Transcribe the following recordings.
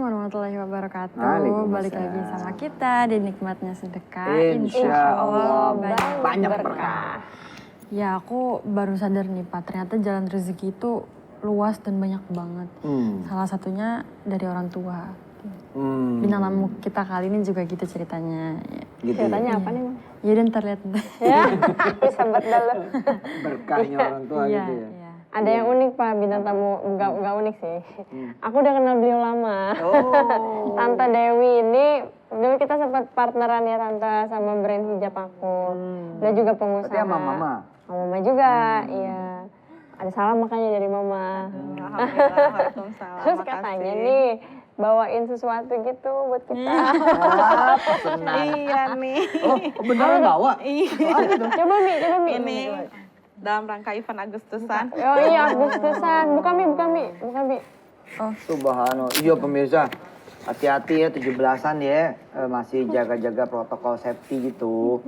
warahmatullahi wabarakatuh. Waalaikumsalam. Balik lagi sama kita di Nikmatnya Sedekah. Insya Allah banyak berkah. Ya aku baru sadar nih Pak, ternyata jalan rezeki itu luas dan banyak banget. Salah satunya dari orang tua. Bintang tamu kita kali ini juga gitu ceritanya. Gitu Ceritanya apa nih, Bang? Ya udah ntar lihat. Ya, bisa betul. Berkahnya orang tua Iya, gitu ya. iya. Ada yang unik Pak, bintang tamu. Enggak unik sih. Aku udah kenal beliau lama. Oh. Tante Dewi ini, dulu kita sempat partneran ya Tante sama brand hijab aku. Dia juga pengusaha. Berarti sama Mama? Sama Mama juga, iya. Ada salam makanya dari Mama. Alhamdulillah, waalaikumsalam. Terus Makasih. katanya nih, bawain sesuatu gitu buat kita. Senang. Iya nih. Oh, beneran bawa? Iya. Coba Mi. Ini dalam rangka event Agustusan. Oh iya, Agustusan. Buka Mi. Subhanallah. Iya pemirsa, hati-hati ya 17-an ya. Masih jaga-jaga protokol safety gitu.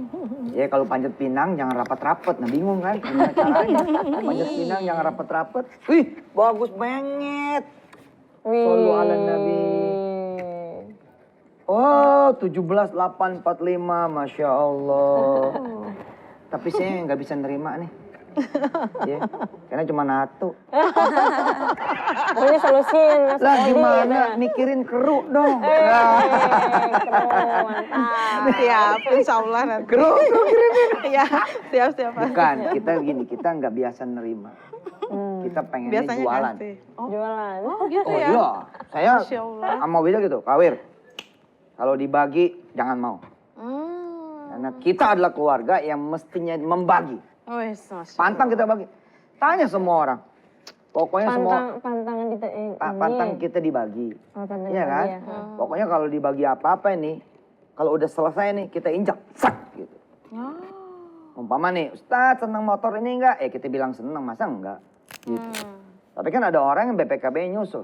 Ya kalau panjat pinang jangan rapat-rapat. Nah bingung kan gimana caranya. Panjat pinang jangan rapat-rapat. Wih, bagus banget. Wih. Sallu ala Nabi. Oh, 17.845, Masya Allah. Tapi saya nggak bisa nerima nih. Ya, karena cuma satu. Oh, ini solusiin. Mas Lah Odi, gimana? gitu. Mikirin keruk dong. Keren, mantap. Siap, insya Allah nanti. Keruk kirimin. Iya, siap. Bukan, kita gini, kita nggak biasa nerima. Kita pengennya Biasanya jualan. kasih. Oh, Jualan. gitu Oh ya? iya, saya Masya Allah. sama Wida gitu, Kawir. Kalau dibagi, jangan mau. Karena kita adalah keluarga yang mestinya membagi. Wes, Masya Pantang kita bagi. Tanya semua orang. Pokoknya Pantangan kita ini. pantang kita dibagi. Oh, pantang Iya kan? dibagi ya. Pokoknya kalau dibagi apa-apa ini, kalau udah selesai nih, kita injak. Sak gitu. Umpama nih, Ustadz senang motor ini enggak? Kita bilang senang, masa enggak? Gitu. Tapi kan ada orang yang BPKB nyusul.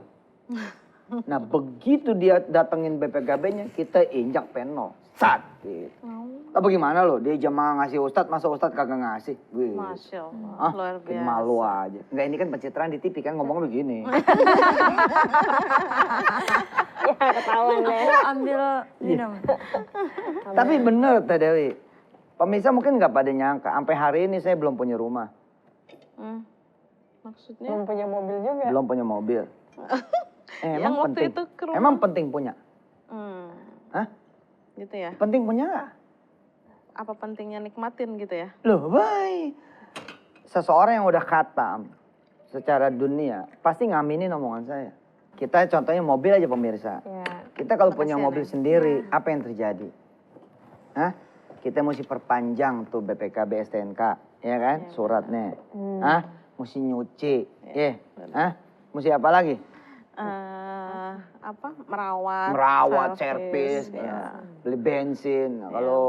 Nah begitu dia datengin BPKB-nya, kita injak penol. Sat. Gitu. Tapi gimana loh, dia jamaah ngasih Ustadz, masa Ustadz kagak ngasih? Gitu. Masya Allah, Hah? luar Bikin biasa. malu aja. Enggak, ini kan pencitraan di TV kan ngomongnya begini. Ya, ketahuan deh. Ambil minum. Tapi bener Teh Dewi. Pemirsa mungkin nggak pada nyangka, sampai hari ini saya belum punya rumah. Maksudnya? Belum punya mobil juga. Belum punya mobil. Yang waktu penting. itu ke rumah. Emang penting punya? Hah? Gitu ya? Penting punya nggak? Apa pentingnya nikmatin gitu ya? Loh, baik. Seseorang yang udah khatam secara dunia pasti ngaminin omongan saya. Kita contohnya mobil aja pemirsa. Ya. Kita kalau punya Makasih ya, mobil Neng. sendiri, apa yang terjadi? Hah? Kita mesti perpanjang tuh BPKB STNK, ya kan? Suratnya. Hah? Mesti nyuci. Ya. Hah? Mesti apa lagi? Apa? Merawat Servis, ya. beli bensin. Nah, Iya, kalau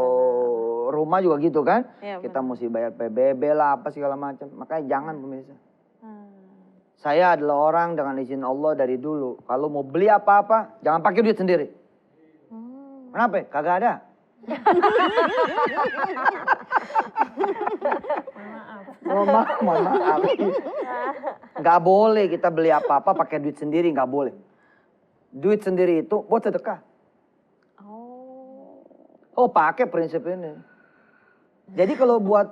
rumah juga gitu kan? Iya, Kita benar. mesti bayar PBB lah, apa segala macam. Makanya jangan pemirsa. Saya adalah orang dengan izin Allah dari dulu. Kalau mau beli apa-apa, jangan pakai duit sendiri. Kenapa? Kagak ada. Mohon maaf. Nggak boleh kita beli apa-apa pakai duit sendiri, nggak boleh. Duit sendiri itu buat sedekah. Oh, pakai prinsip ini. Jadi kalau buat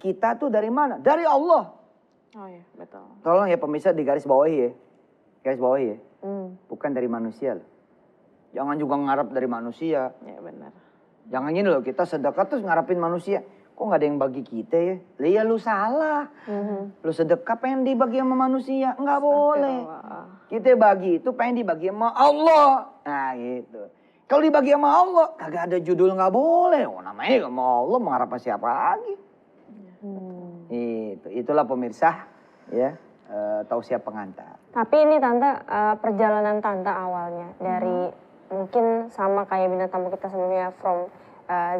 kita tuh dari mana? Dari Allah. Oh iya, betul. Tolong ya pemirsa di garis bawahi ya. Garis bawahi ya. Bukan dari manusia loh. Jangan juga ngarap dari manusia. Ya benar. Jangan gini loh, kita sedekah terus ngarapin manusia. Kok nggak ada yang bagi kita ya? Lah ya lu salah. Lu sedekah pengen dibagi sama manusia. Nggak boleh. Kita bagi itu pengen dibagi sama Allah. Nah gitu. Kalau dibagi sama Allah, kagak ada judul nggak boleh. Oh namanya sama Allah, mengharap sama siapa lagi? Itulah pemirsa, ya tausiah pengantar. Tapi ini Tante, perjalanan Tante awalnya dari mungkin sama kayak bintang tamu kita sebelumnya from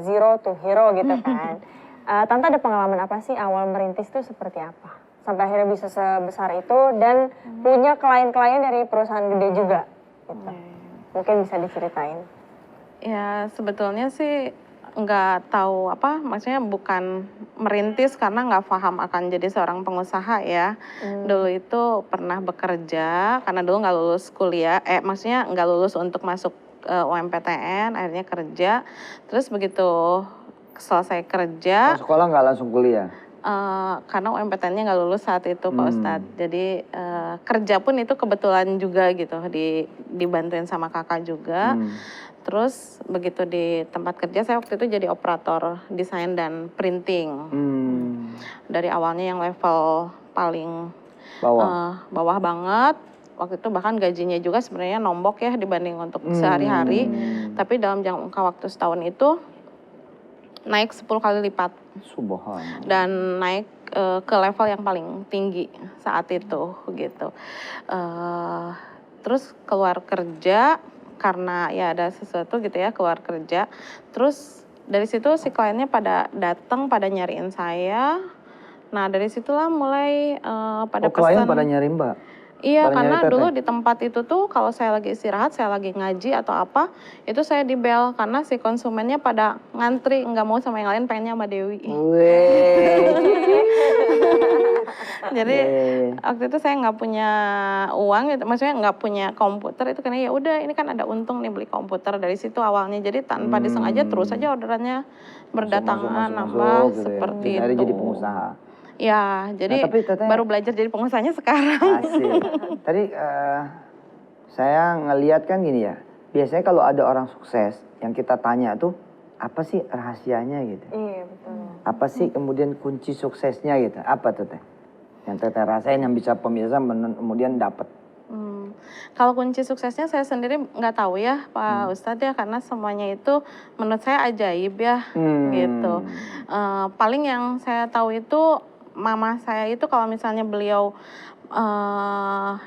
zero to hero gitu kan. Tante ada pengalaman apa sih awal merintis itu seperti apa? Sampai akhirnya bisa sebesar itu dan punya klien-klien dari perusahaan gede juga gitu. Mungkin bisa diceritain. Ya sebetulnya sih nggak tahu apa, maksudnya bukan merintis karena nggak paham akan jadi seorang pengusaha ya. Dulu itu pernah bekerja karena dulu nggak lulus kuliah, maksudnya nggak lulus untuk masuk UMPTN, akhirnya kerja. Terus begitu selesai kerja, Sekolah nggak langsung kuliah? karena UMPTN-nya nggak lulus saat itu Pak Ustadz. Jadi kerja pun itu kebetulan juga gitu, dibantuin sama kakak juga. Terus begitu di tempat kerja saya waktu itu jadi operator desain dan printing. Dari awalnya yang level paling bawah banget. Waktu itu bahkan gajinya juga sebenarnya nombok ya dibanding untuk sehari-hari. Tapi dalam jangka waktu setahun itu naik 10 kali lipat. Subhanallah. Dan naik ke level yang paling tinggi saat itu gitu. Terus keluar kerja karena ya ada sesuatu gitu ya, keluar kerja. Terus dari situ si kliennya pada datang, pada nyariin saya. Nah dari situlah mulai pada klien pesan. pada nyari Mbak? Iya, Pada karena nyari teteh? dulu di tempat itu tuh kalau saya lagi istirahat, saya lagi ngaji atau apa, itu saya di bel karena si konsumennya pada ngantri, nggak mau sama yang lain, pengennya sama Dewi. Jadi waktu itu saya nggak punya uang, gitu. Maksudnya nggak punya komputer itu karena ya udah ini kan ada untung nih beli komputer dari situ awalnya. Jadi tanpa disengaja terus aja orderannya berdatangan, nambah gitu seperti ya. itu. Jadi pengusaha. Ya, jadi tapi teteh, baru belajar jadi pengusahanya sekarang. Asik. Tadi saya ngelihat kan gini ya, biasanya kalau ada orang sukses yang kita tanya tuh, apa sih rahasianya gitu? Iya, betul. Apa sih kemudian kunci suksesnya gitu? Apa tuh teh? Yang teteh rasain yang bisa pemirsa kemudian dapat? Kalau kunci suksesnya saya sendiri nggak tahu ya Pak Ustadz ya, karena semuanya itu menurut saya ajaib ya gitu. Paling yang saya tahu itu mama saya itu kalau misalnya beliau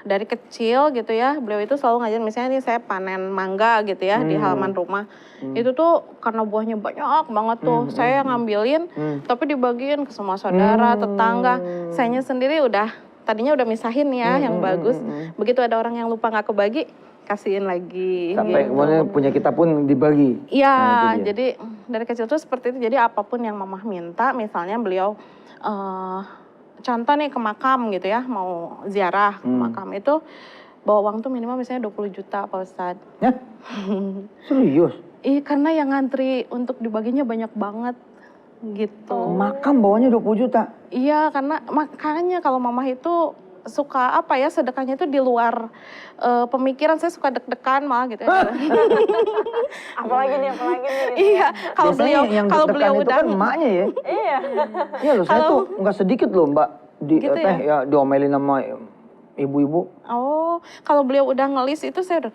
dari kecil gitu ya, beliau itu selalu ngajarin, misalnya nih saya panen mangga gitu ya di halaman rumah. Itu tuh karena buahnya banyak banget tuh, saya ngambilin tapi dibagiin ke semua saudara, tetangga. Sayanya sendiri tadinya udah misahin ya yang bagus. Begitu ada orang yang lupa nggak kebagi, kasihin lagi. Sampai gitu. kemudian punya kita pun dibagi. Iya, Nah, jadi dari kecil tuh seperti itu. Jadi apapun yang mamah minta, misalnya beliau contoh nih ke makam gitu ya, mau ziarah ke makam itu, bawa uang tuh minimal misalnya 20 juta Pak Ustadz. Ya? Serius? Iya, karena yang ngantri untuk dibaginya banyak banget gitu. Makam bawanya 20 juta? Iya, karena makanya kalau mamah itu suka apa ya, sedekahnya itu di luar pemikiran. Saya suka deg-degan malah gitu ya. Apalagi nih. Iya, kalau Biasanya beliau yang kalau deg-degan beliau itu udah kan emaknya ya. Iya. Iya loh, saya tuh nggak sedikit loh Mbak. Gitu teh ya diomelin sama ibu-ibu. Oh, kalau beliau udah ngelis itu saya udah